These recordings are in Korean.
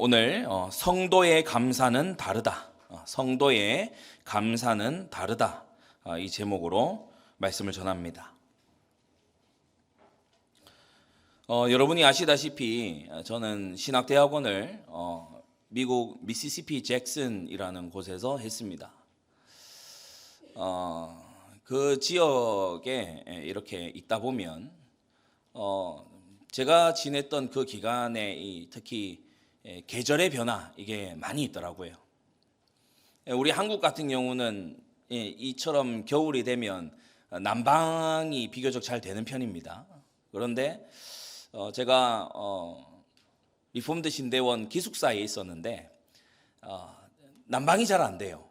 오늘 성도의 감사는 다르다. 성도의 감사는 다르다. 이 제목으로 말씀을 전합니다. 여러분이 아시다시피 저는 신학대학원을 미국 미시시피 잭슨이라는 곳에서 했습니다. 그 지역에 이렇게 있다 보면 제가 지냈던 그 기간에 특히 계절의 변화 이게 많이 있더라고요. 우리 한국 같은 경우는 이처럼 겨울이 되면 난방이 비교적 잘 되는 편입니다. 그런데 제가 리폼드 신대원 기숙사에 있었는데 난방이 잘 안 돼요.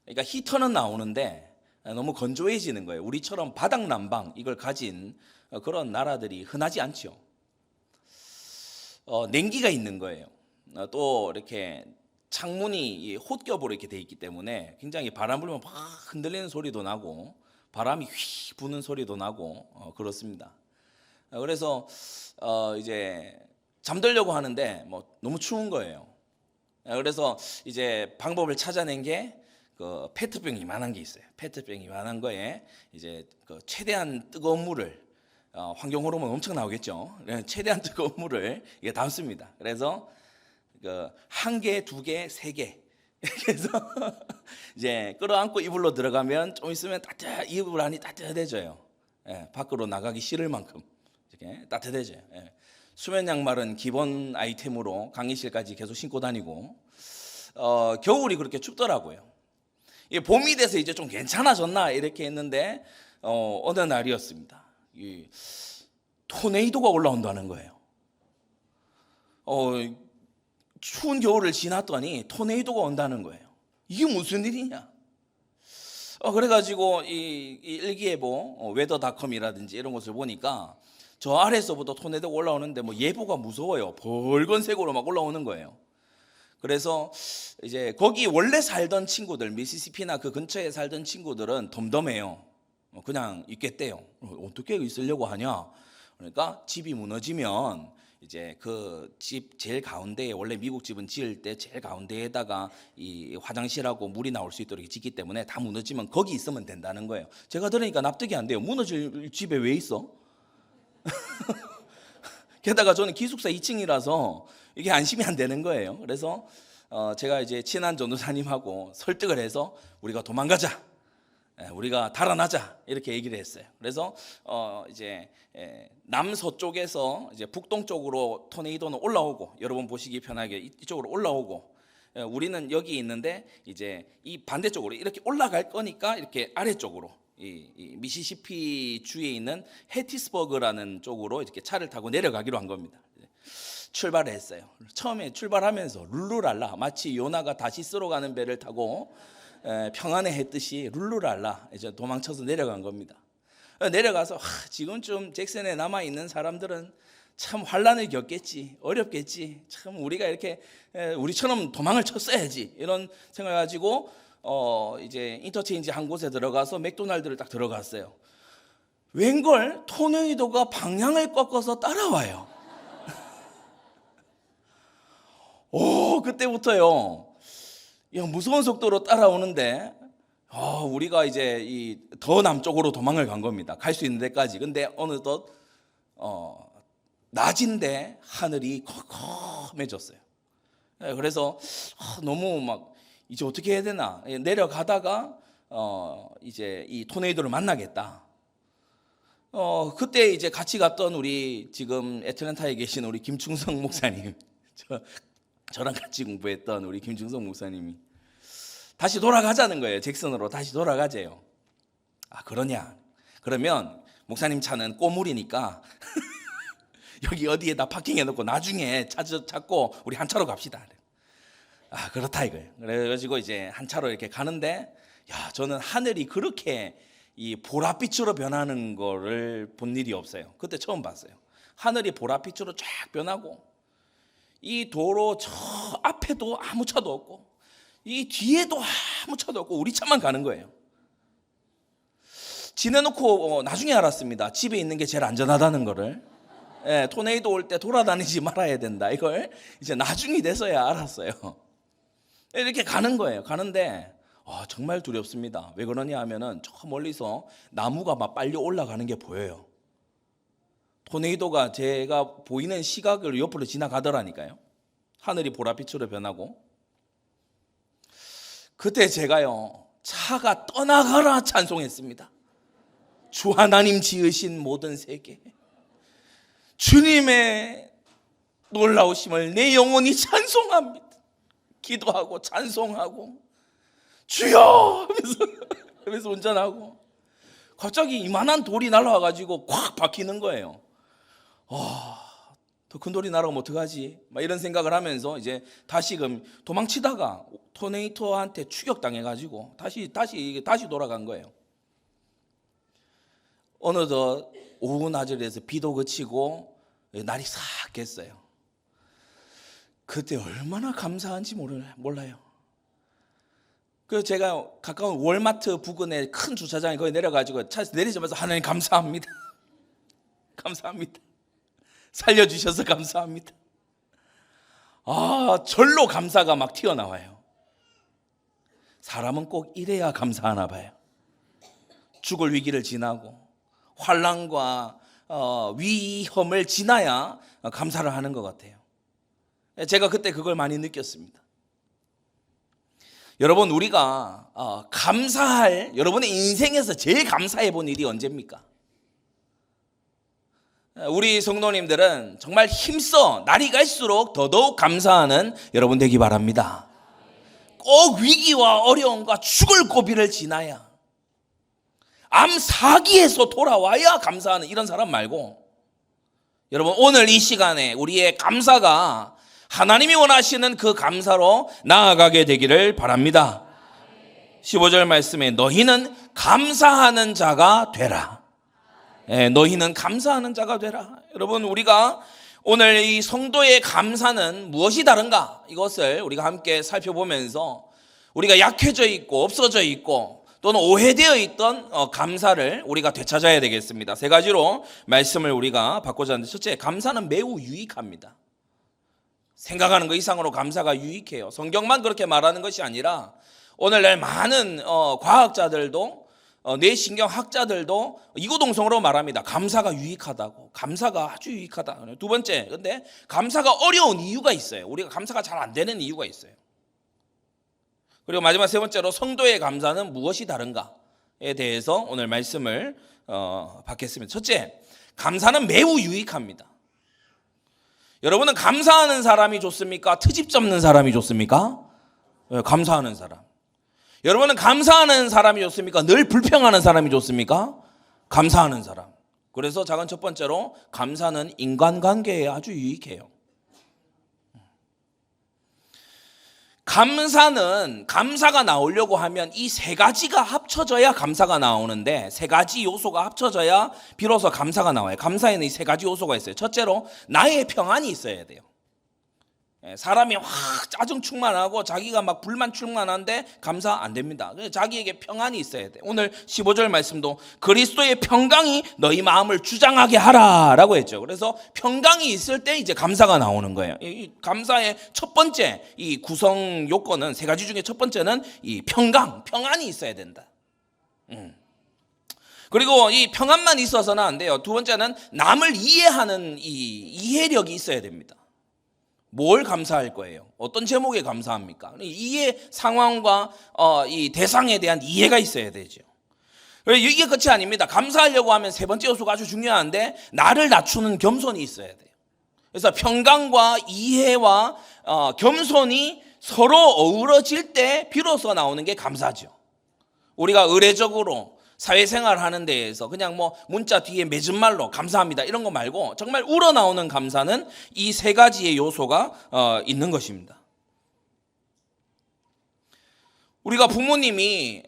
그러니까 히터는 나오는데 너무 건조해지는 거예요. 우리처럼 바닥 난방 이걸 가진 그런 나라들이 흔하지 않죠. 냉기가 있는 거예요. 또 이렇게 창문이 홑겹으로 이렇게 돼 있기 때문에 굉장히 바람 불면 막 흔들리는 소리도 나고 바람이 휘 부는 소리도 나고 그렇습니다. 그래서 이제 잠들려고 하는데 너무 추운 거예요. 그래서 이제 방법을 찾아낸 게 그 페트병 이만한 게 있어요. 페트병 이만한 거에 이제 그 최대한 뜨거운 물을 환경 호르몬 엄청 나오겠죠. 최대한 뜨거운 물을 이게 담습니다. 그래서 그 한 개, 두 개, 세 개. 그래서 이제 끌어안고 이불로 들어가면 좀 있으면 이불 안이 따뜻해져요. 밖으로 나가기 싫을 만큼 이렇게 따뜻해져요. 수면 양말은 기본 아이템으로 강의실까지 계속 신고 다니고 겨울이 그렇게 춥더라고요. 봄이 돼서 이제 좀 괜찮아졌나 이렇게 했는데 어느 날이었습니다. 토네이도가 올라온다는 거예요. 추운 겨울을 지났더니 토네이도가 온다는 거예요. 이게 무슨 일이냐? 그래가지고 이 일기예보 웨더닷컴이라든지 이런 것을 보니까 저 아래서부터 토네이도가 올라오는데 예보가 무서워요. 붉은색으로 막 올라오는 거예요. 그래서 이제 거기 원래 살던 친구들, 미시시피나 그 근처에 살던 친구들은 덤덤해요. 그냥 있겠대요. 어떻게 있으려고 하냐? 그러니까 집이 무너지면 이제 그 집 제일 가운데에, 원래 미국 집은 지을 때 제일 가운데에다가 이 화장실하고 물이 나올 수 있도록 짓기 때문에 다 무너지면 거기 있으면 된다는 거예요. 제가 들으니까 납득이 안 돼요. 무너질 집에 왜 있어? 게다가 저는 기숙사 2층이라서 이게 안심이 안 되는 거예요. 그래서 제가 이제 친한 전도사님하고 설득을 해서 우리가 도망가자, 우리가 달아나자 이렇게 얘기를 했어요. 그래서 이제 남서쪽에서 이제 북동쪽으로 토네이도는 올라오고, 여러분 보시기 편하게 이쪽으로 올라오고, 우리는 여기 있는데 이제 이 반대쪽으로 이렇게 올라갈 거니까 이렇게 아래쪽으로 이 미시시피 주에 있는 해티스버그라는 쪽으로 이렇게 차를 타고 내려가기로 한 겁니다. 출발을 했어요. 처음에 출발하면서 룰루랄라, 마치 요나가 다시스로 가는 배를 타고 평안해 했듯이 룰루랄라 이제 도망쳐서 내려간 겁니다. 내려가서 지금쯤 잭슨에 남아 있는 사람들은 참 환란을 겪겠지, 어렵겠지, 참 우리가 이렇게 우리처럼 도망을 쳤어야지 이런 생각을 가지고 이제 인터체인지 한 곳에 들어가서 맥도날드를 딱 들어갔어요. 웬걸 토네이도가 방향을 꺾어서 따라와요. 그때부터요, 무서운 속도로 따라오는데 우리가 이제 이 더 남쪽으로 도망을 간 겁니다. 갈 수 있는 데까지. 근데 어느덧 낮인데 하늘이 컴컴해졌어요. 그래서 너무 막 이제 어떻게 해야 되나, 내려가다가 이제 이 토네이도를 만나겠다. 그때 이제 같이 갔던 우리 지금 애틀랜타에 계신 우리 김충성 목사님, 저랑 같이 공부했던 우리 김충성 목사님이 다시 돌아가자는 거예요. 잭슨으로 다시 돌아가재요. 그러냐? 그러면 목사님 차는 꼬물이니까 여기 어디에다 파킹해놓고 나중에 찾고 우리 한 차로 갑시다. 그렇다 이거예요. 그래가지고 이제 한 차로 이렇게 가는데, 저는 하늘이 그렇게 이 보랏빛으로 변하는 거를 본 일이 없어요. 그때 처음 봤어요. 하늘이 보랏빛으로 쫙 변하고, 이 도로 저 앞에도 아무 차도 없고 이 뒤에도 아무 차도 없고 우리 차만 가는 거예요. 지내놓고 나중에 알았습니다. 집에 있는 게 제일 안전하다는 거를. 예, 토네이도 올 때 돌아다니지 말아야 된다. 이걸 이제 나중이 돼서야 알았어요. 이렇게 가는 거예요. 가는데 정말 두렵습니다. 왜 그러냐 하면은 저 멀리서 나무가 막 빨리 올라가는 게 보여요. 토네이도가 제가 보이는 시각을 옆으로 지나가더라니까요. 하늘이 보랏빛으로 변하고. 그때 제가요, 차가 떠나가라 찬송했습니다. 주 하나님 지으신 모든 세계, 주님의 놀라우심을 내 영혼이 찬송합니다. 기도하고 찬송하고 주여 하면서 운전하고, 갑자기 이만한 돌이 날아와가지고 콱 박히는 거예요. 더 큰 돌이 날아오면 어떡하지? 막 이런 생각을 하면서 이제 다시금 도망치다가 토네이토한테 추격당해가지고 다시 돌아간 거예요. 어느덧 오후 낮을에서 비도 그치고 날이 싹 깼어요. 그때 얼마나 감사한지 몰라요. 그래서 제가 가까운 월마트 부근에 큰 주차장에 거기 내려가지고 차에서 내리자마자 하나님 감사합니다. 감사합니다. 살려주셔서 감사합니다. 절로 감사가 막 튀어나와요. 사람은 꼭 이래야 감사하나 봐요. 죽을 위기를 지나고 환난과 위험을 지나야 감사를 하는 것 같아요. 제가 그때 그걸 많이 느꼈습니다. 여러분, 우리가 감사할, 여러분의 인생에서 제일 감사해 본 일이 언제입니까? 우리 성도님들은 정말 힘써 날이 갈수록 더더욱 감사하는 여러분 되기 바랍니다. 꼭 위기와 어려움과 죽을 고비를 지나야, 암 사기에서 돌아와야 감사하는 이런 사람 말고, 여러분 오늘 이 시간에 우리의 감사가 하나님이 원하시는 그 감사로 나아가게 되기를 바랍니다. 15절 말씀에 너희는 감사하는 자가 되라. 너희는 감사하는 자가 되라. 여러분, 우리가 오늘 이 성도의 감사는 무엇이 다른가? 이것을 우리가 함께 살펴보면서 우리가 약해져 있고 없어져 있고 또는 오해되어 있던 감사를 우리가 되찾아야 되겠습니다. 세 가지로 말씀을 우리가 바꾸자 하는데, 첫째, 감사는 매우 유익합니다. 생각하는 것 이상으로 감사가 유익해요. 성경만 그렇게 말하는 것이 아니라 오늘날 많은 과학자들도 뇌신경학자들도 이구동성으로 말합니다. 감사가 유익하다고. 감사가 아주 유익하다. 두 번째, 근데 감사가 어려운 이유가 있어요. 우리가 감사가 잘 안 되는 이유가 있어요. 그리고 마지막 세 번째로, 성도의 감사는 무엇이 다른가에 대해서 오늘 말씀을 받겠습니다. 첫째, 감사는 매우 유익합니다. 여러분은 감사하는 사람이 좋습니까? 트집 잡는 사람이 좋습니까? 감사하는 사람. 여러분은 감사하는 사람이 좋습니까? 늘 불평하는 사람이 좋습니까? 감사하는 사람. 그래서 작은 첫 번째로, 감사는 인간관계에 아주 유익해요. 감사가 나오려고 하면 이 세 가지가 합쳐져야 감사가 나오는데, 세 가지 요소가 합쳐져야 비로소 감사가 나와요. 감사에는 이 세 가지 요소가 있어요. 첫째로, 나의 평안이 있어야 돼요. 사람이 확 짜증 충만하고 자기가 막 불만 충만한데 감사 안 됩니다. 자기에게 평안이 있어야 돼. 오늘 15절 말씀도 그리스도의 평강이 너희 마음을 주장하게 하라라고 했죠. 그래서 평강이 있을 때 이제 감사가 나오는 거예요. 이 감사의 첫 번째 이 구성 요건은 세 가지 중에 첫 번째는 이 평안이 있어야 된다. 그리고 이 평안만 있어서는 안 돼요. 두 번째는 남을 이해하는 이 이해력이 있어야 됩니다. 뭘 감사할 거예요? 어떤 제목에 감사합니까? 이해 상황과 이 대상에 대한 이해가 있어야 되죠. 이게 끝이 아닙니다. 감사하려고 하면 세 번째 요소가 아주 중요한데, 나를 낮추는 겸손이 있어야 돼요. 그래서 평강과 이해와 겸손이 서로 어우러질 때 비로소 나오는 게 감사죠. 우리가 의례적으로 사회생활 하는 데에서 그냥 뭐 문자 뒤에 맺은 말로 감사합니다 이런 거 말고, 정말 우러나오는 감사는 이 세 가지의 요소가 있는 것입니다. 우리가 부모님이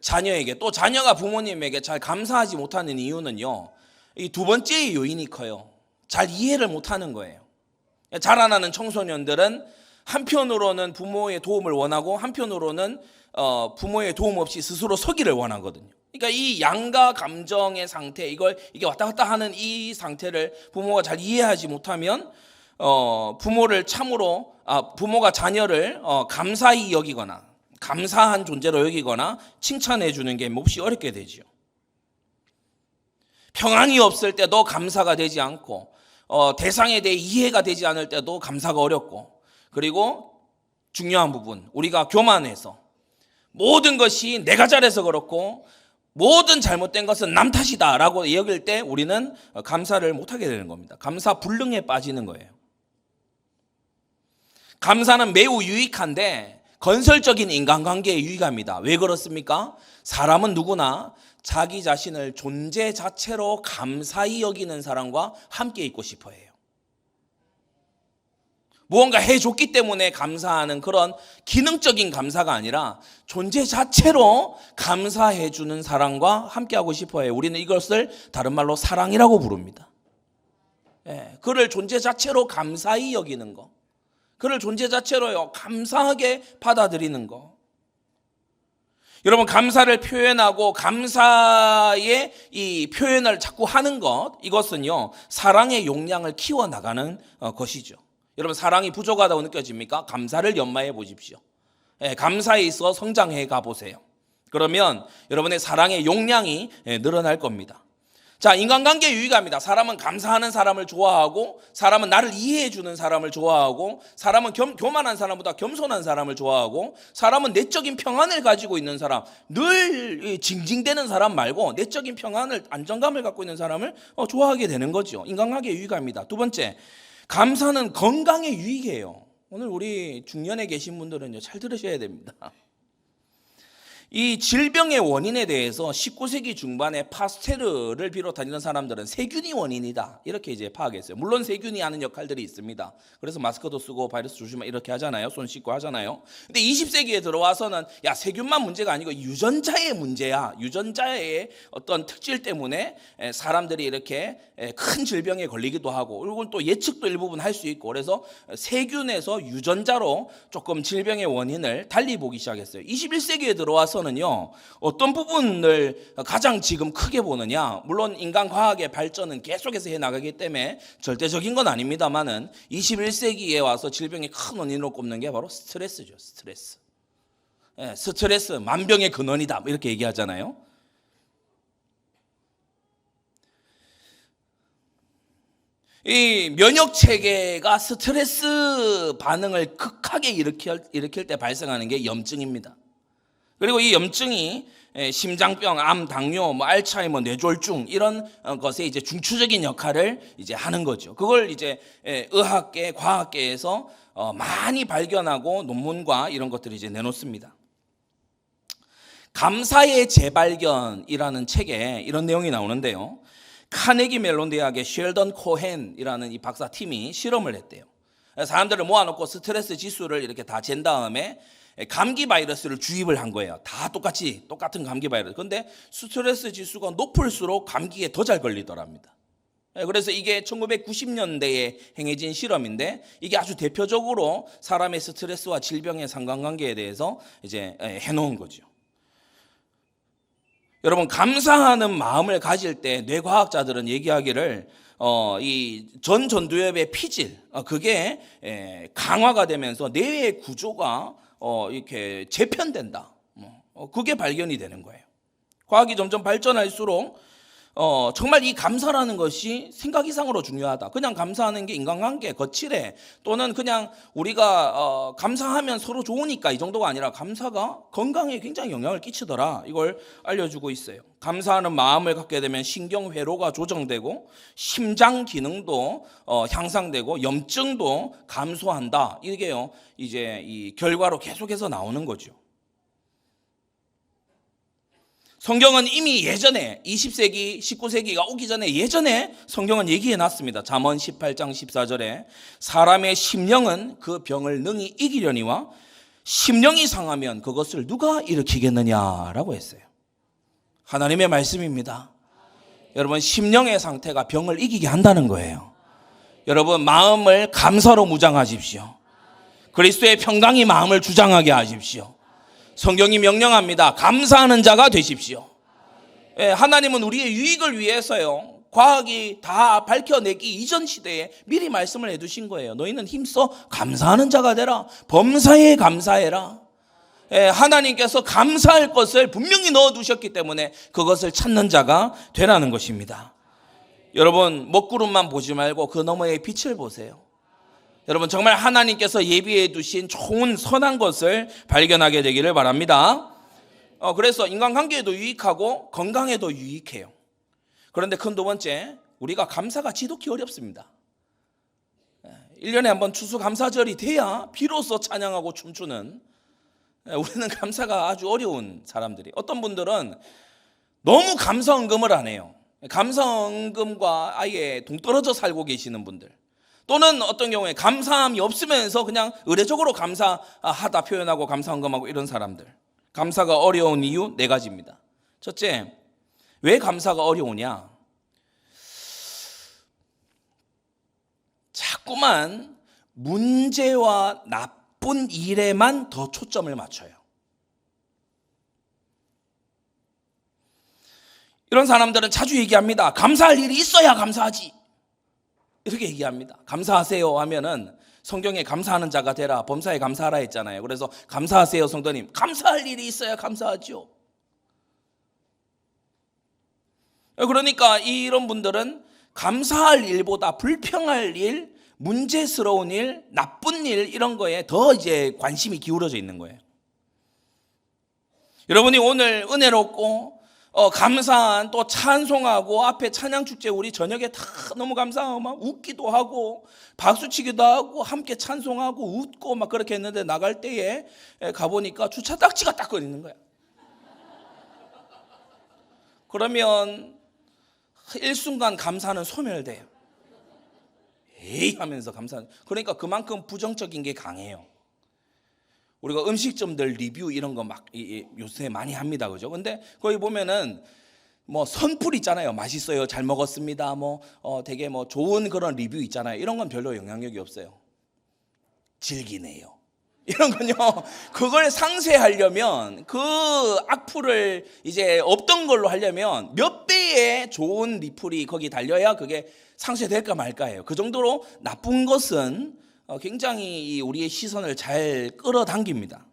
자녀에게, 또 자녀가 부모님에게 잘 감사하지 못하는 이유는요, 이 두 번째 요인이 커요. 잘 이해를 못하는 거예요. 자라나는 청소년들은 한편으로는 부모의 도움을 원하고 한편으로는 부모의 도움 없이 스스로 서기를 원하거든요. 그러니까 이 양가 감정의 상태, 이게 왔다 갔다 하는 이 상태를 부모가 잘 이해하지 못하면 부모가 자녀를 감사히 여기거나 감사한 존재로 여기거나 칭찬해 주는 게 몹시 어렵게 되죠. 평안이 없을 때도 감사가 되지 않고 대상에 대해 이해가 되지 않을 때도 감사가 어렵고, 그리고 중요한 부분, 우리가 교만해서 모든 것이 내가 잘해서 그렇고 모든 잘못된 것은 남 탓이다라고 여길 때 우리는 감사를 못하게 되는 겁니다. 감사 불능에 빠지는 거예요. 감사는 매우 유익한데 건설적인 인간관계에 유익합니다. 왜 그렇습니까? 사람은 누구나 자기 자신을 존재 자체로 감사히 여기는 사람과 함께 있고 싶어 해요. 무언가 해줬기 때문에 감사하는 그런 기능적인 감사가 아니라 존재 자체로 감사해주는 사람과 함께하고 싶어 해요. 우리는 이것을 다른 말로 사랑이라고 부릅니다. 그를 존재 자체로 감사히 여기는 거, 그를 존재 자체로 감사하게 받아들이는 거. 여러분, 감사를 표현하고 감사의 이 표현을 자꾸 하는 것, 이것은요 사랑의 용량을 키워나가는 것이죠. 여러분, 사랑이 부족하다고 느껴집니까? 감사를 연마해 보십시오. 감사에 있어 성장해 가보세요. 그러면 여러분의 사랑의 용량이 늘어날 겁니다. 자, 인간관계 유익합니다. 사람은 감사하는 사람을 좋아하고, 사람은 나를 이해해 주는 사람을 좋아하고, 사람은 교만한 사람보다 겸손한 사람을 좋아하고, 사람은 내적인 평안을 가지고 있는 사람, 늘 징징대는 사람 말고 내적인 평안을, 안정감을 갖고 있는 사람을 좋아하게 되는 거죠. 인간관계 유익합니다. 두 번째, 감사는 건강에 유익해요. 오늘 우리 중년에 계신 분들은 잘 들으셔야 됩니다. 이 질병의 원인에 대해서 19세기 중반에 파스테르를 비롯한 이런 사람들은 세균이 원인이다, 이렇게 이제 파악했어요. 물론 세균이 하는 역할들이 있습니다. 그래서 마스크도 쓰고 바이러스 조심하 이렇게 하잖아요. 손 씻고 하잖아요. 근데 20세기에 들어와서는 세균만 문제가 아니고 유전자의 문제야. 유전자의 어떤 특질 때문에 사람들이 이렇게 큰 질병에 걸리기도 하고, 그리고 또 예측도 일부분 할 수 있고, 그래서 세균에서 유전자로 조금 질병의 원인을 달리 보기 시작했어요. 21세기에 들어와서 는요 어떤 부분을 가장 지금 크게 보느냐, 물론 인간과학의 발전은 계속해서 해나가기 때문에 절대적인 건 아닙니다만은 21세기에 와서 질병의 큰 원인으로 꼽는 게 바로 스트레스죠. 스트레스 만병의 근원이다, 이렇게 얘기하잖아요. 이 면역 체계가 스트레스 반응을 극하게 일으킬 때 발생하는 게 염증입니다. 그리고 이 염증이 심장병, 암, 당뇨, 알츠하이머, 뇌졸중 이런 것에 이제 중추적인 역할을 이제 하는 거죠. 그걸 이제 의학계, 과학계에서 많이 발견하고 논문과 이런 것들을 이제 내놓습니다. 감사의 재발견이라는 책에 이런 내용이 나오는데요. 카네기 멜론 대학의 쉘던 코헨이라는 이 박사 팀이 실험을 했대요. 사람들을 모아놓고 스트레스 지수를 이렇게 다 잰 다음에 감기 바이러스를 주입을 한 거예요. 다 똑같은 감기 바이러스. 그런데 스트레스 지수가 높을수록 감기에 더 잘 걸리더랍니다. 그래서 이게 1990년대에 행해진 실험인데, 이게 아주 대표적으로 사람의 스트레스와 질병의 상관관계에 대해서 이제 해놓은 거죠. 여러분, 감사하는 마음을 가질 때 뇌과학자들은 얘기하기를 이 전두엽의 피질, 그게 강화가 되면서 뇌의 구조가 이렇게 재편된다. 그게 발견이 되는 거예요. 과학이 점점 발전할수록 정말 이 감사라는 것이 생각 이상으로 중요하다. 그냥 감사하는 게 인간관계 거칠해, 또는 그냥 우리가 감사하면 서로 좋으니까 이 정도가 아니라 감사가 건강에 굉장히 영향을 끼치더라, 이걸 알려주고 있어요. 감사하는 마음을 갖게 되면 신경회로가 조정되고 심장 기능도 향상되고 염증도 감소한다. 이게요 이제 이 결과로 계속해서 나오는 거죠. 성경은 이미 예전에 20세기, 19세기가 오기 전에 예전에 성경은 얘기해 놨습니다. 잠언 18장 14절에 사람의 심령은 그 병을 능히 이기려니와 심령이 상하면 그것을 누가 일으키겠느냐라고 했어요. 하나님의 말씀입니다. 여러분, 심령의 상태가 병을 이기게 한다는 거예요. 여러분, 마음을 감사로 무장하십시오. 그리스도의 평강이 마음을 주장하게 하십시오. 성경이 명령합니다. 감사하는 자가 되십시오. 예, 하나님은 우리의 유익을 위해서요, 과학이 다 밝혀내기 이전 시대에 미리 말씀을 해두신 거예요. 너희는 힘써 감사하는 자가 되라. 범사에 감사해라. 예, 하나님께서 감사할 것을 분명히 넣어두셨기 때문에 그것을 찾는 자가 되라는 것입니다. 여러분, 먹구름만 보지 말고 그 너머의 빛을 보세요. 여러분, 정말 하나님께서 예비해 두신 좋은 선한 것을 발견하게 되기를 바랍니다. 그래서 인간관계에도 유익하고 건강에도 유익해요. 그런데 큰 두 번째, 우리가 감사가 지독히 어렵습니다. 1년에 한 번 추수감사절이 돼야 비로소 찬양하고 춤추는, 우리는 감사가 아주 어려운 사람들이. 어떤 분들은 너무 감사헌금을 안 해요. 감사헌금과 아예 동떨어져 살고 계시는 분들, 또는 어떤 경우에 감사함이 없으면서 그냥 의례적으로 감사하다 표현하고 감사헌금하고 이런 사람들. 감사가 어려운 이유 4가지입니다. 첫째, 왜 감사가 어려우냐? 자꾸만 문제와 나쁜 일에만 더 초점을 맞춰요. 이런 사람들은 자주 얘기합니다. 감사할 일이 있어야 감사하지. 이렇게 얘기합니다. 감사하세요 하면은 성경에 감사하는 자가 되라, 범사에 감사하라 했잖아요. 그래서 감사하세요 성도님, 감사할 일이 있어야 감사하죠. 그러니까 이런 분들은 감사할 일보다 불평할 일, 문제스러운 일, 나쁜 일, 이런 거에 더 이제 관심이 기울어져 있는 거예요. 여러분이 오늘 은혜롭고 감사한, 또 찬송하고, 앞에 찬양축제 우리 저녁에 다 너무 감사하고 막 웃기도 하고 박수치기도 하고 함께 찬송하고 웃고 막 그렇게 했는데, 나갈 때에 가보니까 주차 딱지가 딱 걸리는 거야. 그러면 일순간 감사는 소멸돼요. 에이 하면서 감사하는. 그러니까 그만큼 부정적인 게 강해요. 우리가 음식점들 리뷰 이런 거 막 요새 많이 합니다, 그죠? 근데 거기 보면은 뭐 선풀 있잖아요. 맛있어요, 잘 먹었습니다, 되게 좋은 그런 리뷰 있잖아요. 이런 건 별로 영향력이 없어요. 즐기네요, 이런 건요, 그걸 상쇄하려면, 그 악플을 이제 없던 걸로 하려면 몇 배의 좋은 리플이 거기 달려야 그게 상쇄될까 말까예요. 그 정도로 나쁜 것은 굉장히 우리의 시선을 잘 끌어당깁니다.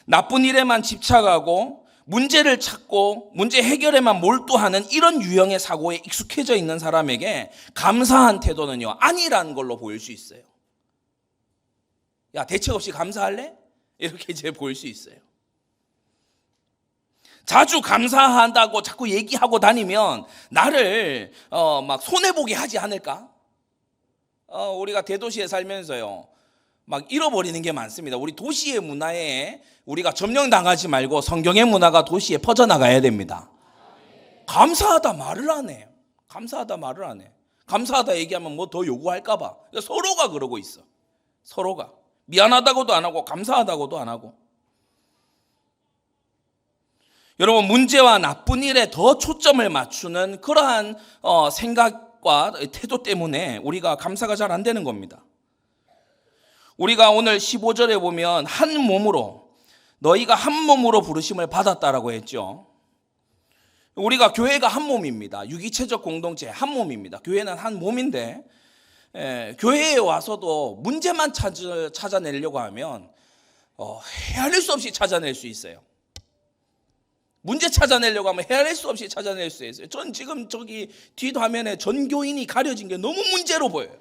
나쁜 일에만 집착하고 문제를 찾고 문제 해결에만 몰두하는 이런 유형의 사고에 익숙해져 있는 사람에게 감사한 태도는요, 아니라는 걸로 보일 수 있어요. 야, 대책 없이 감사할래? 이렇게 이제 보일 수 있어요. 자주 감사한다고 자꾸 얘기하고 다니면 나를 막 손해보게 하지 않을까? 우리가 대도시에 살면서요, 막 잃어버리는 게 많습니다. 우리 도시의 문화에 우리가 점령당하지 말고 성경의 문화가 도시에 퍼져나가야 됩니다. 감사하다 말을 안 해요. 감사하다 말을 안 해. 감사하다 얘기하면 뭐 더 요구할까 봐. 서로가 그러고 있어. 서로가 미안하다고도 안 하고 감사하다고도 안 하고. 여러분, 문제와 나쁜 일에 더 초점을 맞추는 그러한 생각과 태도 때문에 우리가 감사가 잘 안 되는 겁니다. 우리가 오늘 15절에 보면 한 몸으로, 너희가 한 몸으로 부르심을 받았다라고 했죠. 우리가 교회가 한 몸입니다. 유기체적 공동체 한 몸입니다. 교회는 한 몸인데, 교회에 와서도 문제만 찾아내려고 하면 헤아릴 수 없이 찾아낼 수 있어요. 문제 찾아내려고 하면 헤아릴 수 없이 찾아낼 수 있어요. 전 지금 저기 뒷화면에 전교인이 가려진 게 너무 문제로 보여요.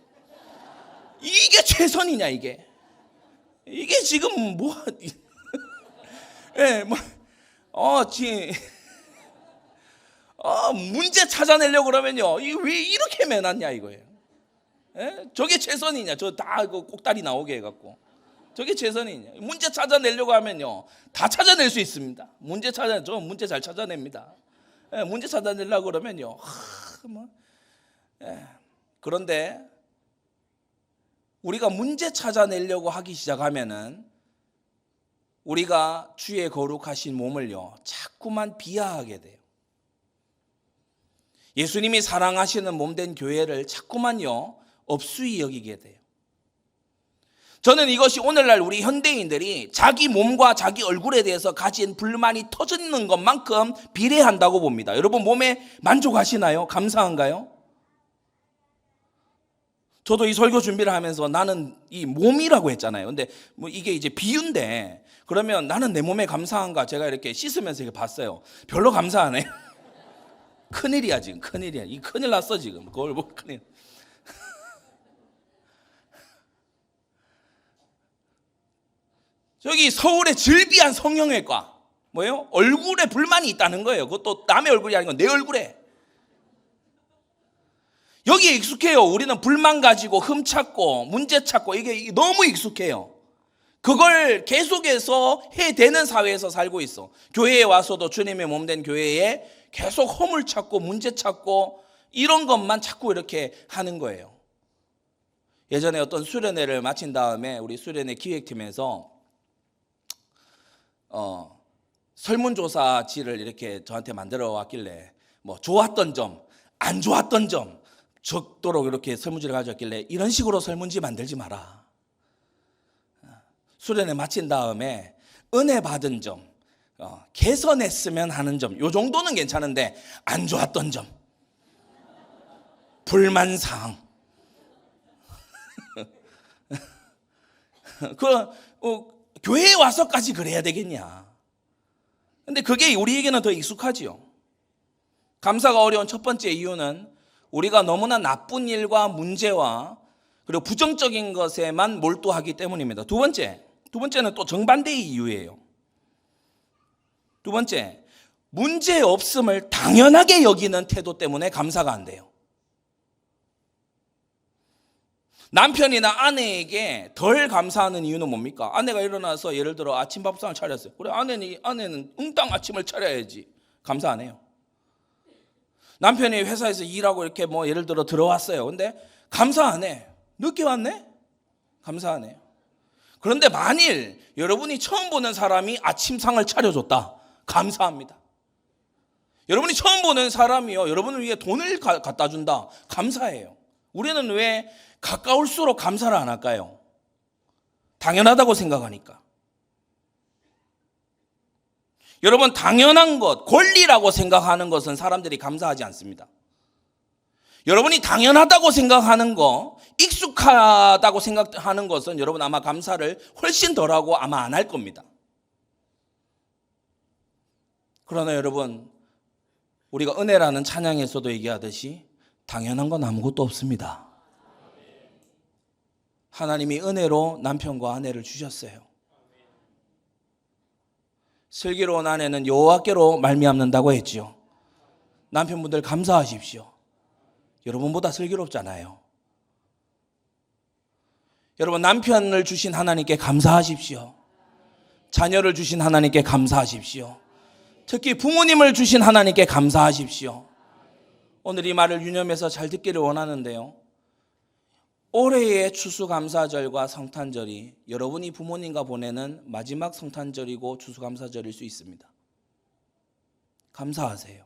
이게 최선이냐, 이게 지금 뭐 예, 문제 찾아내려고 그러면요, 이 왜 이렇게 매놨냐 이거예요. 예? 저게 최선이냐? 저 다 꼭다리 나오게 해갖고 저게 최선이냐? 문제 찾아내려고 하면요, 다 찾아낼 수 있습니다. 저 문제 잘 찾아냅니다. 예, 문제 찾아내려고 그러면요, 그런데 우리가 문제 찾아내려고 하기 시작하면은 우리가 주의 거룩하신 몸을요, 자꾸만 비하하게 돼요. 예수님이 사랑하시는 몸된 교회를 자꾸만요, 업수히 여기게 돼요. 저는 이것이 오늘날 우리 현대인들이 자기 몸과 자기 얼굴에 대해서 가진 불만이 터지는 것만큼 비례한다고 봅니다. 여러분 몸에 만족하시나요? 감사한가요? 저도 이 설교 준비를 하면서 나는 이 몸이라고 했잖아요. 근데 뭐 이게 이제 비유인데, 그러면 나는 내 몸에 감사한가? 제가 이렇게 씻으면서 이렇게 봤어요. 별로 감사 안 해요. 큰일이야 지금, 큰일이야. 이 큰일 났어 지금. 그걸 뭐 큰일. 저기 서울의 즐비한 성형외과, 뭐예요? 얼굴에 불만이 있다는 거예요. 그것도 남의 얼굴이 아니고 내 얼굴에. 여기에 익숙해요. 우리는 불만 가지고 흠 찾고 문제 찾고 이게 너무 익숙해요. 그걸 계속해서 해대는 사회에서 살고 있어. 교회에 와서도 주님의 몸된 교회에 계속 허물 찾고 문제 찾고 이런 것만 자꾸 이렇게 하는 거예요. 예전에 어떤 수련회를 마친 다음에 우리 수련회 기획팀에서 설문조사지를 이렇게 저한테 만들어 왔길래 뭐 좋았던 점, 안 좋았던 점 적도록 이렇게 설문지를 가져왔길래 이런 식으로 설문지 만들지 마라. 수련회 마친 다음에 은혜 받은 점, 개선했으면 하는 점, 요 정도는 괜찮은데 안 좋았던 점, 불만사항 교회에 와서까지 그래야 되겠냐. 근데 그게 우리에게는 더 익숙하지요. 감사가 어려운 첫 번째 이유는 우리가 너무나 나쁜 일과 문제와 그리고 부정적인 것에만 몰두하기 때문입니다. 두 번째는 또 정반대의 이유예요. 두 번째, 문제 없음을 당연하게 여기는 태도 때문에 감사가 안 돼요. 남편이나 아내에게 덜 감사하는 이유는 뭡니까? 아내가 일어나서 예를 들어 아침 밥상을 차렸어요. 그래, 아내는 응당 아침을 차려야지. 감사 안 해요. 남편이 회사에서 일하고 이렇게 뭐 예를 들어 들어왔어요. 근데 감사 안 해. 늦게 왔네? 감사 안 해요. 그런데 만일 여러분이 처음 보는 사람이 아침상을 차려줬다. 감사합니다. 여러분이 처음 보는 사람이요, 여러분을 위해 돈을 갖다 준다. 감사해요. 우리는 왜 가까울수록 감사를 안 할까요? 당연하다고 생각하니까. 여러분, 당연한 것, 권리라고 생각하는 것은 사람들이 감사하지 않습니다. 여러분이 당연하다고 생각하는 거, 익숙하다고 생각하는 것은 여러분 아마 감사를 훨씬 덜하고 아마 안 할 겁니다. 그러나 여러분, 우리가 은혜라는 찬양에서도 얘기하듯이 당연한 건 아무것도 없습니다. 하나님이 은혜로 남편과 아내를 주셨어요. 슬기로운 아내는 여호와께로 말미암는다고 했지요. 남편분들 감사하십시오. 여러분보다 슬기롭잖아요. 여러분, 남편을 주신 하나님께 감사하십시오. 자녀를 주신 하나님께 감사하십시오. 특히 부모님을 주신 하나님께 감사하십시오. 오늘 이 말을 유념해서 잘 듣기를 원하는데요, 올해의 추수감사절과 성탄절이 여러분이 부모님과 보내는 마지막 성탄절이고 추수감사절일 수 있습니다. 감사하세요.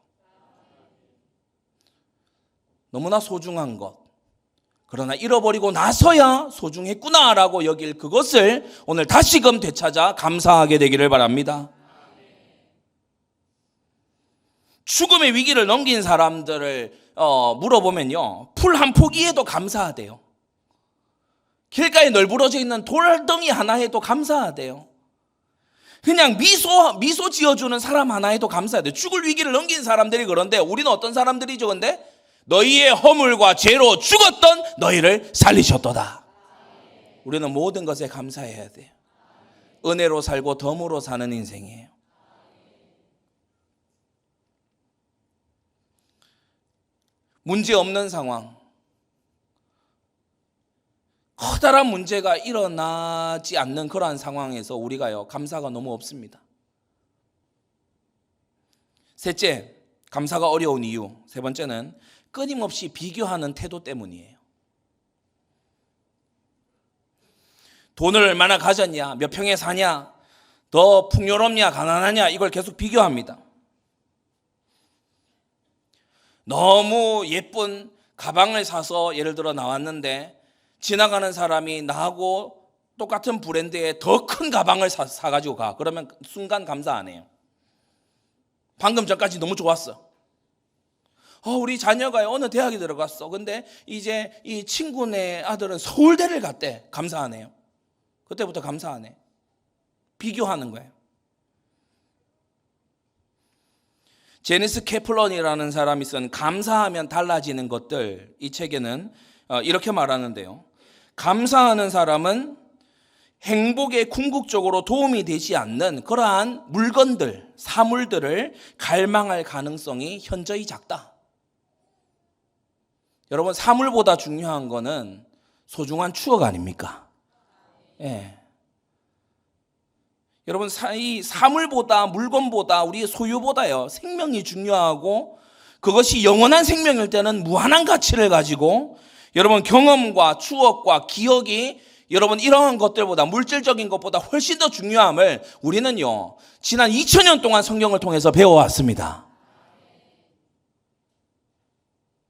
너무나 소중한 것, 그러나 잃어버리고 나서야 소중했구나라고 여길 그것을 오늘 다시금 되찾아 감사하게 되기를 바랍니다. 죽음의 위기를 넘긴 사람들을 물어보면요, 풀 한 포기에도 감사하대요. 길가에 널브러져 있는 돌덩이 하나에도 감사하대요. 그냥 미소 지어주는 사람 하나에도 감사하대요. 죽을 위기를 넘긴 사람들이 그런데 우리는 어떤 사람들이죠? 근데 너희의 허물과 죄로 죽었던 너희를 살리셨도다. 우리는 모든 것에 감사해야 돼요. 은혜로 살고 덤으로 사는 인생이에요. 문제 없는 상황, 커다란 문제가 일어나지 않는 그러한 상황에서 우리가요, 감사가 너무 없습니다. 셋째, 감사가 어려운 이유. 세 번째는 끊임없이 비교하는 태도 때문이에요. 돈을 얼마나 가졌냐, 몇 평에 사냐, 더 풍요롭냐, 가난하냐, 이걸 계속 비교합니다. 너무 예쁜 가방을 사서 예를 들어 나왔는데 지나가는 사람이 나하고 똑같은 브랜드의 더 큰 가방을 사가지고 가. 그러면 순간 감사 안 해요. 방금 전까지 너무 좋았어. 우리 자녀가 어느 대학에 들어갔어. 근데 이제 이 친구네 아들은 서울대를 갔대. 감사 안 해요. 그때부터 감사 안 해. 비교하는 거예요. 제니스 캐플런이라는 사람이 쓴 감사하면 달라지는 것들, 이 책에는 이렇게 말하는데요. 감사하는 사람은 행복에 궁극적으로 도움이 되지 않는 그러한 물건들, 사물들을 갈망할 가능성이 현저히 작다. 여러분, 사물보다 중요한 거는 소중한 추억 아닙니까? 예. 여러분, 이 사물보다, 물건보다, 우리의 소유보다요, 생명이 중요하고, 그것이 영원한 생명일 때는 무한한 가치를 가지고, 여러분, 경험과 추억과 기억이 여러분 이러한 것들보다, 물질적인 것보다 훨씬 더 중요함을 우리는요, 지난 2000년 동안 성경을 통해서 배워왔습니다.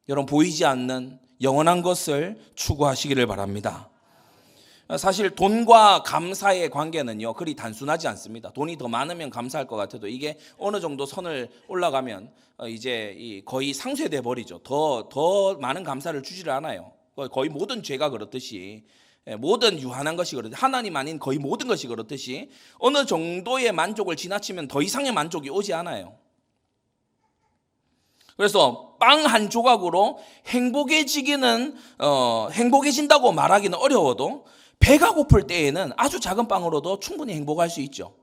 여러분, 보이지 않는 영원한 것을 추구하시기를 바랍니다. 사실 돈과 감사의 관계는요, 그리 단순하지 않습니다. 돈이 더 많으면 감사할 것 같아도 이게 어느 정도 선을 올라가면 이제 거의 상쇄돼 버리죠. 더 많은 감사를 주지를 않아요. 거의 모든 죄가 그렇듯이, 모든 유한한 것이 그렇듯이, 하나님 아닌 거의 모든 것이 그렇듯이 어느 정도의 만족을 지나치면 더 이상의 만족이 오지 않아요. 그래서 빵 한 조각으로 행복해진다고 말하기는 어려워도 배가 고플 때에는 아주 작은 빵으로도 충분히 행복할 수 있죠.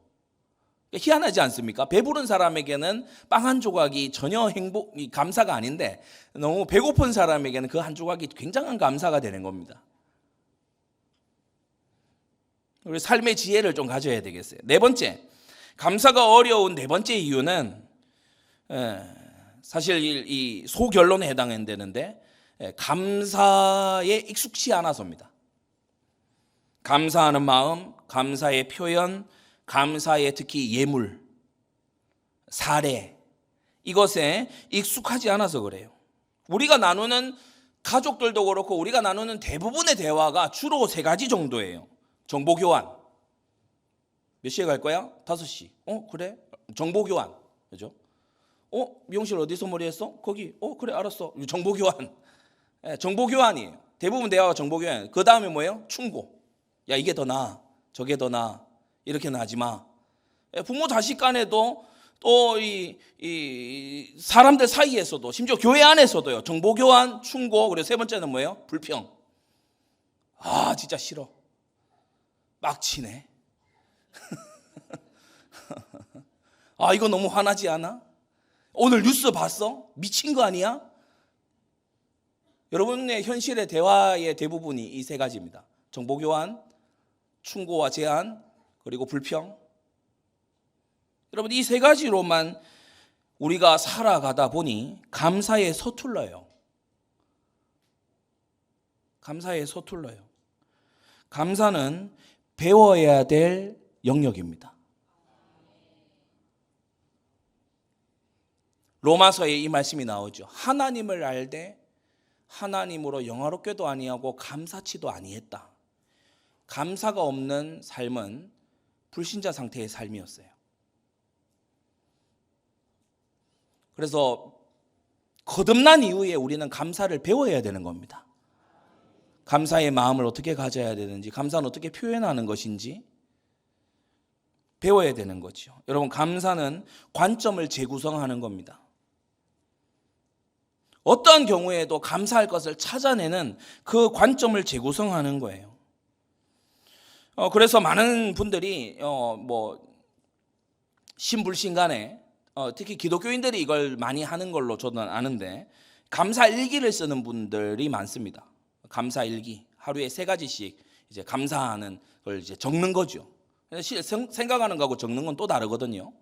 희한하지 않습니까? 배부른 사람에게는 빵 한 조각이 전혀 감사가 아닌데, 너무 배고픈 사람에게는 그 한 조각이 굉장한 감사가 되는 겁니다. 우리 삶의 지혜를 좀 가져야 되겠어요. 네 번째, 감사가 어려운 네 번째 이유는 사실 이 소결론에 해당되는데, 감사에 익숙치 않아서입니다. 감사하는 마음, 감사의 표현, 감사의 특히 예물, 사례, 이것에 익숙하지 않아서 그래요. 우리가 나누는 가족들도 그렇고 우리가 나누는 대부분의 대화가 주로 세 가지 정도예요. 정보 교환. 몇 시에 갈 거야? 5시. 그래? 정보 교환. 그죠? 미용실 어디서 머리했어? 거기. 그래, 알았어. 정보 교환. 정보 교환이에요. 대부분 대화가 정보 교환. 그 다음에 뭐예요? 충고. 야, 이게 더 나아. 저게 더 나아. 이렇게는 하지 마. 부모 자식 간에도 또 이 사람들 사이에서도, 심지어 교회 안에서도요, 정보 교환, 충고, 그리고 세 번째는 뭐예요? 불평. 진짜 싫어. 빡치네. 이거 너무 화나지 않아? 오늘 뉴스 봤어? 미친 거 아니야? 여러분의 현실의 대화의 대부분이 이 세 가지입니다. 정보 교환, 충고와 제안, 그리고 불평. 여러분, 이 세 가지로만 우리가 살아가다 보니 감사에 서툴러요. 감사에 서툴러요. 감사는 배워야 될 영역입니다. 로마서에 이 말씀이 나오죠. 하나님을 알되 하나님으로 영화롭게도 아니하고 감사치도 아니했다. 감사가 없는 삶은 불신자 상태의 삶이었어요. 그래서 거듭난 이후에 우리는 감사를 배워야 되는 겁니다. 감사의 마음을 어떻게 가져야 되는지, 감사는 어떻게 표현하는 것인지 배워야 되는 거죠. 여러분, 감사는 관점을 재구성하는 겁니다. 어떠한 경우에도 감사할 것을 찾아내는 그 관점을 재구성하는 거예요. 그래서 많은 분들이 신불신간에 특히 기독교인들이 이걸 많이 하는 걸로 저는 아는데, 감사 일기를 쓰는 분들이 많습니다. 감사 일기, 하루에 3가지씩 이제 감사하는 걸 이제 적는 거죠. 생각하는 거하고 적는 건 또 다르거든요.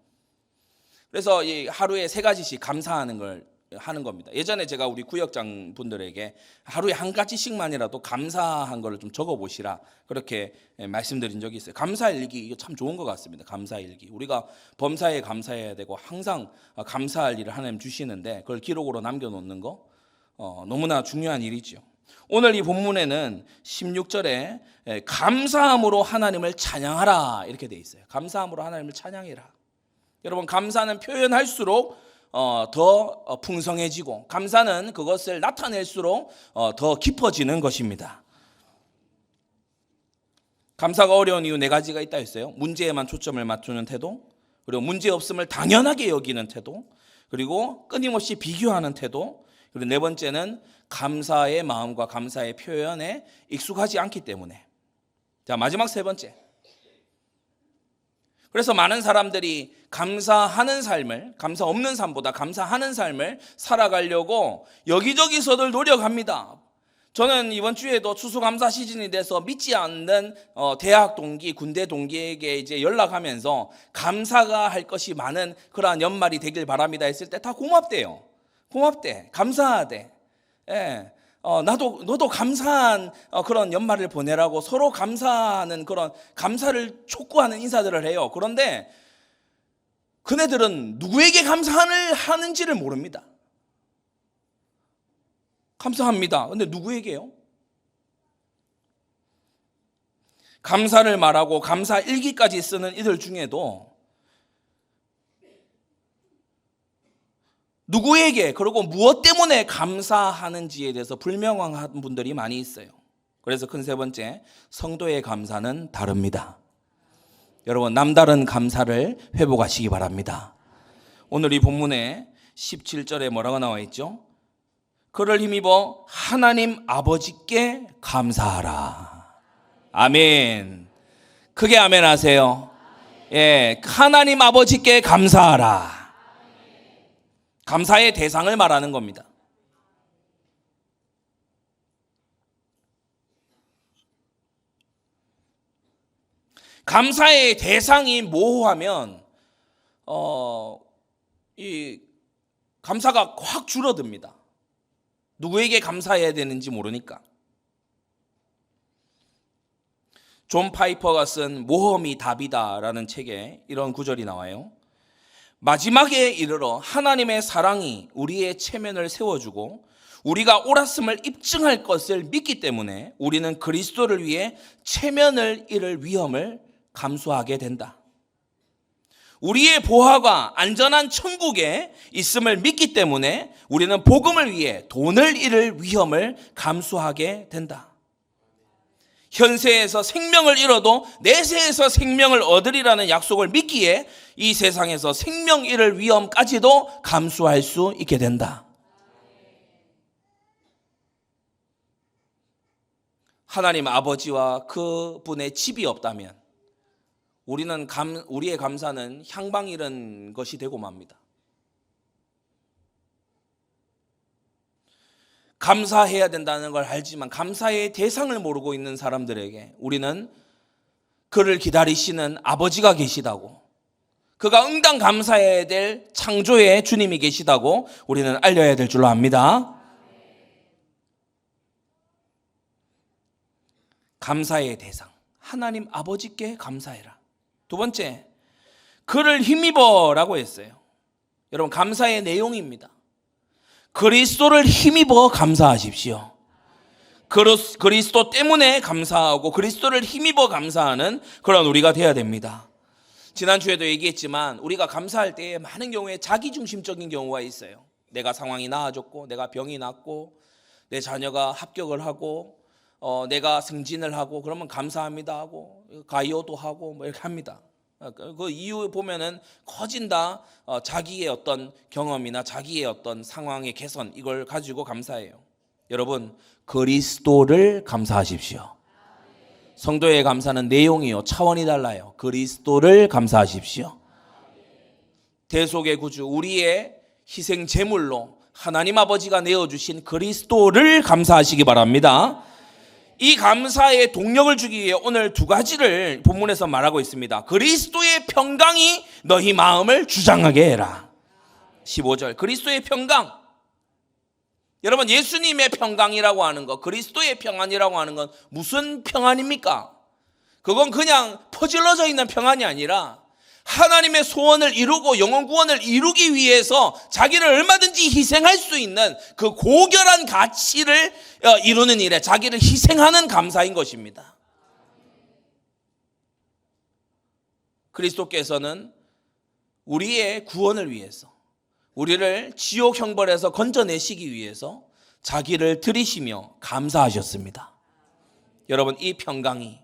그래서 이 하루에 3가지씩 감사하는 걸 하는 겁니다. 예전에 제가 우리 구역장 분들에게 하루에 1가지씩만이라도 감사한 거를 좀 적어보시라, 그렇게 말씀드린 적이 있어요. 감사일기, 이거 참 좋은 것 같습니다. 감사일기. 우리가 범사에 감사해야 되고 항상 감사할 일을 하나님 주시는데 그걸 기록으로 남겨놓는 거 너무나 중요한 일이죠. 오늘 이 본문에는 16절에 감사함으로 하나님을 찬양하라 이렇게 돼 있어요. 감사함으로 하나님을 찬양해라. 여러분, 감사는 표현할수록 더 풍성해지고, 감사는 그것을 나타낼수록 더 깊어지는 것입니다. 감사가 어려운 이유 네 가지가 있다 했어요. 문제에만 초점을 맞추는 태도, 그리고 문제 없음을 당연하게 여기는 태도, 그리고 끊임없이 비교하는 태도, 그리고 네 번째는 감사의 마음과 감사의 표현에 익숙하지 않기 때문에. 자, 마지막 세 번째. 그래서 많은 사람들이 감사하는 삶을, 감사 없는 삶보다 감사하는 삶을 살아가려고 여기저기서들 노력합니다. 저는 이번 주에도 추수감사 시즌이 돼서 믿지 않는 대학 동기, 군대 동기에게 이제 연락하면서 감사가 할 것이 많은 그러한 연말이 되길 바랍니다 했을 때 다 고맙대요. 고맙대, 감사하대. 예. 너도 감사한 그런 연말을 보내라고 서로 감사하는 그런 감사를 촉구하는 인사들을 해요. 그런데 그네들은 누구에게 감사하는지를 모릅니다. 감사합니다. 근데 누구에게요? 감사를 말하고 감사 일기까지 쓰는 이들 중에도 누구에게, 그리고 무엇 때문에 감사하는지에 대해서 불명확한 분들이 많이 있어요. 그래서 큰 세 번째, 성도의 감사는 다릅니다. 여러분, 남다른 감사를 회복하시기 바랍니다. 오늘 이 본문에 17절에 뭐라고 나와 있죠? 그를 힘입어 하나님 아버지께 감사하라. 아멘. 크게 아멘 하세요. 예, 하나님 아버지께 감사하라. 감사의 대상을 말하는 겁니다. 감사의 대상이 모호하면 이 감사가 확 줄어듭니다. 누구에게 감사해야 되는지 모르니까. 존 파이퍼가 쓴 모험이 답이다라는 책에 이런 구절이 나와요. 마지막에 이르러 하나님의 사랑이 우리의 체면을 세워주고 우리가 옳았음을 입증할 것을 믿기 때문에 우리는 그리스도를 위해 체면을 잃을 위험을 감수하게 된다. 우리의 보화가 안전한 천국에 있음을 믿기 때문에 우리는 복음을 위해 돈을 잃을 위험을 감수하게 된다. 현세에서 생명을 잃어도 내세에서 생명을 얻으리라는 약속을 믿기에 이 세상에서 생명 잃을 위험까지도 감수할 수 있게 된다. 하나님 아버지와 그분의 집이 없다면 우리의 감사는 향방 잃은 것이 되고 맙니다. 감사해야 된다는 걸 알지만 감사의 대상을 모르고 있는 사람들에게 우리는 그를 기다리시는 아버지가 계시다고, 그가 응당 감사해야 될 창조의 주님이 계시다고 우리는 알려야 될 줄로 압니다. 감사의 대상, 하나님 아버지께 감사해라. 두 번째, 그를 힘입어라고 했어요. 여러분, 감사의 내용입니다. 그리스도를 힘입어 감사하십시오. 그리스도 때문에 감사하고 그리스도를 힘입어 감사하는 그런 우리가 되어야 됩니다. 지난주에도 얘기했지만 우리가 감사할 때 많은 경우에 자기중심적인 경우가 있어요. 내가 상황이 나아졌고, 내가 병이 낫고, 내 자녀가 합격을 하고, 내가 승진을 하고, 그러면 감사합니다 하고 가이오도 하고 뭐 이렇게 합니다. 그 이유 보면은 거진 다 자기의 어떤 경험이나 자기의 어떤 상황의 개선, 이걸 가지고 감사해요. 여러분, 그리스도를 감사하십시오. 성도의 감사는 내용이요, 차원이 달라요. 그리스도를 감사하십시오. 대속의 구주, 우리의 희생 제물로 하나님 아버지가 내어주신 그리스도를 감사하시기 바랍니다. 이 감사의 동력을 주기 위해 오늘 두 가지를 본문에서 말하고 있습니다. 그리스도의 평강이 너희 마음을 주장하게 해라. 15절, 그리스도의 평강. 여러분, 예수님의 평강이라고 하는 것, 그리스도의 평안이라고 하는 건 무슨 평안입니까? 그건 그냥 퍼질러져 있는 평안이 아니라 하나님의 소원을 이루고 영혼 구원을 이루기 위해서 자기를 얼마든지 희생할 수 있는 그 고결한 가치를 이루는 일에 자기를 희생하는 감사인 것입니다. 그리스도께서는 우리의 구원을 위해서, 우리를 지옥 형벌에서 건져내시기 위해서 자기를 드리시며 감사하셨습니다. 여러분, 이 평강이,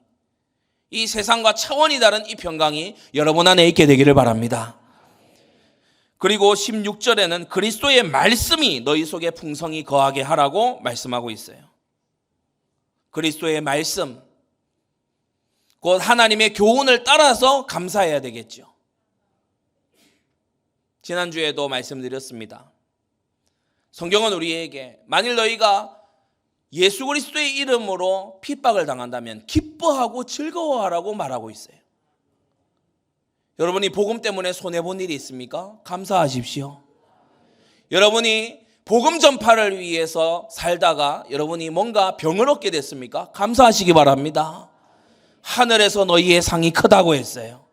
이 세상과 차원이 다른 이 평강이 여러분 안에 있게 되기를 바랍니다. 그리고 16절에는 그리스도의 말씀이 너희 속에 풍성히 거하게 하라고 말씀하고 있어요. 그리스도의 말씀, 곧 하나님의 교훈을 따라서 감사해야 되겠죠. 지난주에도 말씀드렸습니다. 성경은 우리에게 만일 너희가 예수 그리스도의 이름으로 핍박을 당한다면 기뻐하고 즐거워하라고 말하고 있어요. 여러분이 복음 때문에 손해본 일이 있습니까? 감사하십시오. 여러분이 복음 전파를 위해서 살다가 여러분이 뭔가 병을 얻게 됐습니까? 감사하시기 바랍니다. 하늘에서 너희의 상이 크다고 했어요.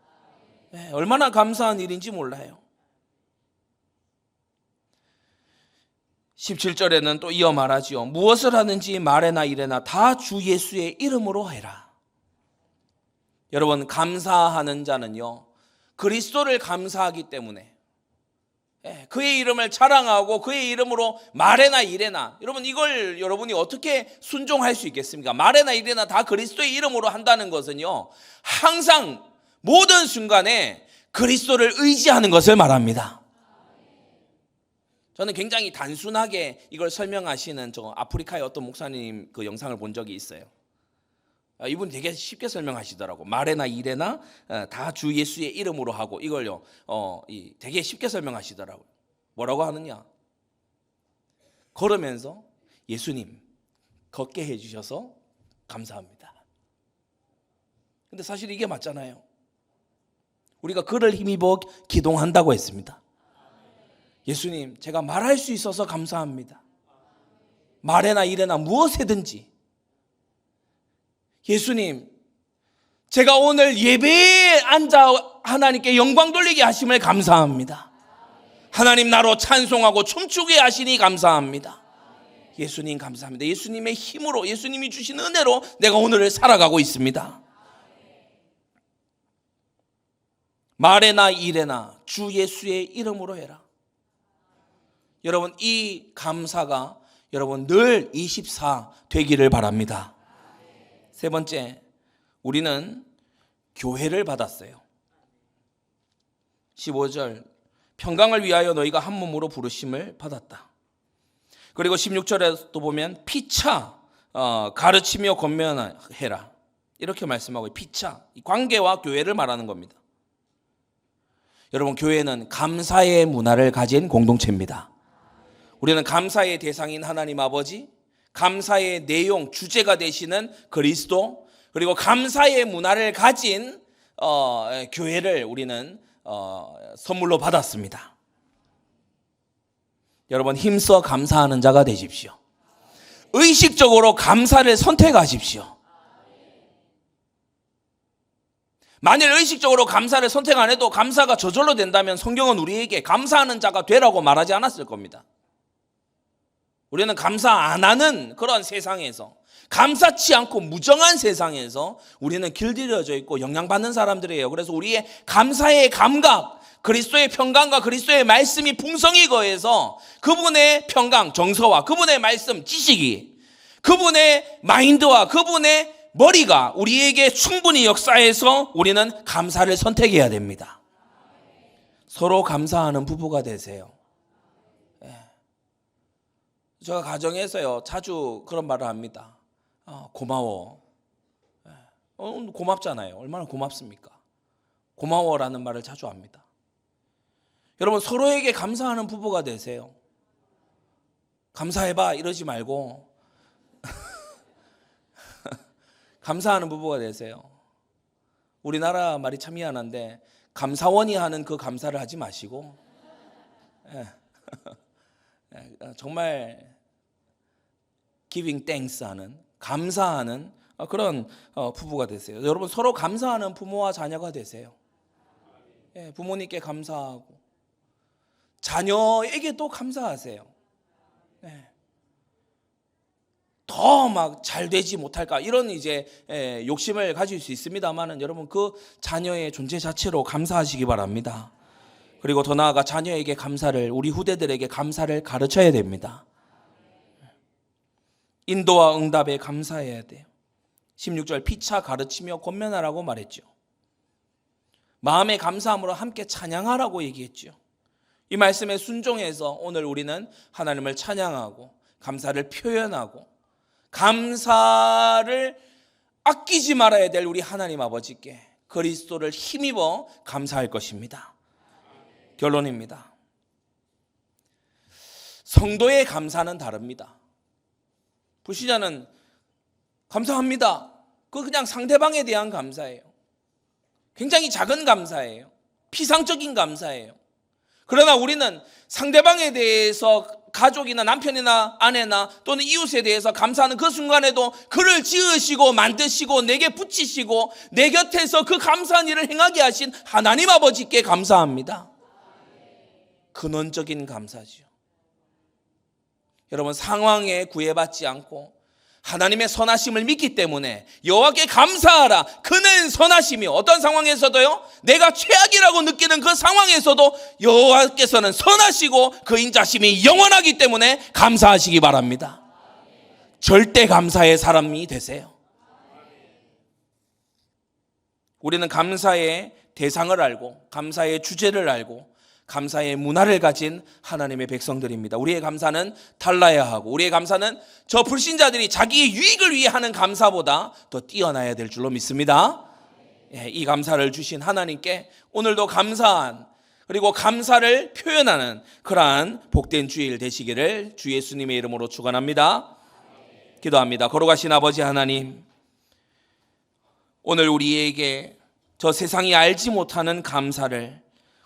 네, 얼마나 감사한 일인지 몰라요. 17절에는 또 이어 말하지요. 무엇을 하든지 말에나 일에나 다 주 예수의 이름으로 해라. 여러분, 감사하는 자는요, 그리스도를 감사하기 때문에 그의 이름을 자랑하고 그의 이름으로 말에나 일에나, 여러분 이걸 여러분이 어떻게 순종할 수 있겠습니까? 말에나 일에나 다 그리스도의 이름으로 한다는 것은요, 항상 모든 순간에 그리스도를 의지하는 것을 말합니다. 저는 굉장히 단순하게 이걸 설명하시는 저 아프리카의 어떤 목사님 그 영상을 본 적이 있어요. 이분이 되게 쉽게 설명하시더라고. 말에나 일에나 다 주 예수의 이름으로 하고, 이걸요 되게 쉽게 설명하시더라고요. 뭐라고 하느냐? 걸으면서 예수님 걷게 해주셔서 감사합니다. 근데 사실 이게 맞잖아요. 우리가 그를 힘입어 기도한다고 했습니다. 예수님, 제가 말할 수 있어서 감사합니다. 말에나 일에나 무엇이든지. 예수님, 제가 오늘 예배에 앉아 하나님께 영광 돌리게 하심을 감사합니다. 하나님 나로 찬송하고 춤추게 하시니 감사합니다. 예수님 감사합니다. 예수님의 힘으로, 예수님이 주신 은혜로 내가 오늘을 살아가고 있습니다. 말에나 일에나 주 예수의 이름으로 해라. 여러분, 이 감사가 여러분 늘 24 되기를 바랍니다. 세 번째, 우리는 교회를 받았어요. 15절, 평강을 위하여 너희가 한 몸으로 부르심을 받았다. 그리고 16절에도 보면 피차 가르치며 권면해라, 이렇게 말씀하고, 피차, 관계와 교회를 말하는 겁니다. 여러분, 교회는 감사의 문화를 가진 공동체입니다. 우리는 감사의 대상인 하나님 아버지, 감사의 내용, 주제가 되시는 그리스도, 그리고 감사의 문화를 가진 교회를 우리는 선물로 받았습니다. 여러분, 힘써 감사하는 자가 되십시오. 의식적으로 감사를 선택하십시오. 만일 의식적으로 감사를 선택 안 해도 감사가 저절로 된다면 성경은 우리에게 감사하는 자가 되라고 말하지 않았을 겁니다. 우리는 감사 안 하는 그런 세상에서, 감사치 않고 무정한 세상에서 우리는 길들여져 있고 영향받는 사람들이에요. 그래서 우리의 감사의 감각, 그리스도의 평강과 그리스도의 말씀이 풍성히 거해서 그분의 평강, 정서와 그분의 말씀, 지식이, 그분의 마인드와 그분의 머리가 우리에게 충분히 역사해서 우리는 감사를 선택해야 됩니다. 서로 감사하는 부부가 되세요. 제가 가정에서요 자주 그런 말을 합니다. 고마워. 고맙잖아요. 얼마나 고맙습니까? 고마워라는 말을 자주 합니다. 여러분, 서로에게 감사하는 부부가 되세요. 감사해봐 이러지 말고 감사하는 부부가 되세요. 우리나라 말이 참 희한한데, 감사원이 하는 그 감사를 하지 마시고 정말 giving thanks 하는, 감사하는 그런 부부가 되세요. 여러분, 서로 감사하는 부모와 자녀가 되세요. 부모님께 감사하고 자녀에게도 감사하세요. 더 막 잘 되지 못할까 이런 이제 욕심을 가질 수 있습니다만은 여러분 그 자녀의 존재 자체로 감사하시기 바랍니다. 그리고 더 나아가 자녀에게 감사를, 우리 후대들에게 감사를 가르쳐야 됩니다. 인도와 응답에 감사해야 돼요. 16절 피차 가르치며 권면하라고 말했죠. 마음의 감사함으로 함께 찬양하라고 얘기했죠. 이 말씀에 순종해서 오늘 우리는 하나님을 찬양하고 감사를 표현하고 감사를 아끼지 말아야 될 우리 하나님 아버지께 그리스도를 힘입어 감사할 것입니다. 결론입니다. 성도의 감사는 다릅니다. 불신자는 감사합니다. 그거 그냥 상대방에 대한 감사예요. 굉장히 작은 감사예요. 피상적인 감사예요. 그러나 우리는 상대방에 대해서 가족이나 남편이나 아내나 또는 이웃에 대해서 감사하는 그 순간에도 그를 지으시고 만드시고 내게 붙이시고 내 곁에서 그 감사한 일을 행하게 하신 하나님 아버지께 감사합니다. 근원적인 감사죠. 여러분 상황에 구애받지 않고 하나님의 선하심을 믿기 때문에 여호와께 감사하라. 그는 선하심이요. 어떤 상황에서도요. 내가 최악이라고 느끼는 그 상황에서도 여호와께서는 선하시고 그 인자심이 영원하기 때문에 감사하시기 바랍니다. 절대 감사의 사람이 되세요. 우리는 감사의 대상을 알고 감사의 주제를 알고 감사의 문화를 가진 하나님의 백성들입니다. 우리의 감사는 달라야 하고 우리의 감사는 저 불신자들이 자기의 유익을 위해 하는 감사보다 더 뛰어나야 될 줄로 믿습니다. 이 감사를 주신 하나님께 오늘도 감사한 그리고 감사를 표현하는 그러한 복된 주일 되시기를 주 예수님의 이름으로 축원합니다. 기도합니다. 거룩하신 아버지 하나님, 오늘 우리에게 저 세상이 알지 못하는 감사를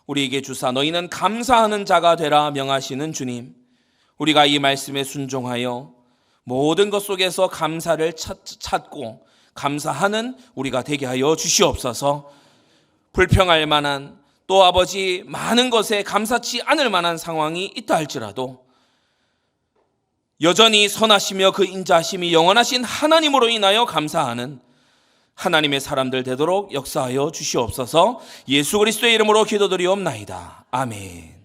우리에게 주사 너희는 감사하는 자가 되라 명하시는 주님, 우리가 이 말씀에 순종하여 모든 것 속에서 감사를 찾고 감사하는 우리가 되게 하여 주시옵소서. 불평할 만한 또 아버지 많은 것에 감사치 않을 만한 상황이 있다 할지라도 여전히 선하시며 그 인자하심이 영원하신 하나님으로 인하여 감사하는 하나님의 사람들 되도록 역사하여 주시옵소서. 예수 그리스도의 이름으로 기도드리옵나이다. 아멘.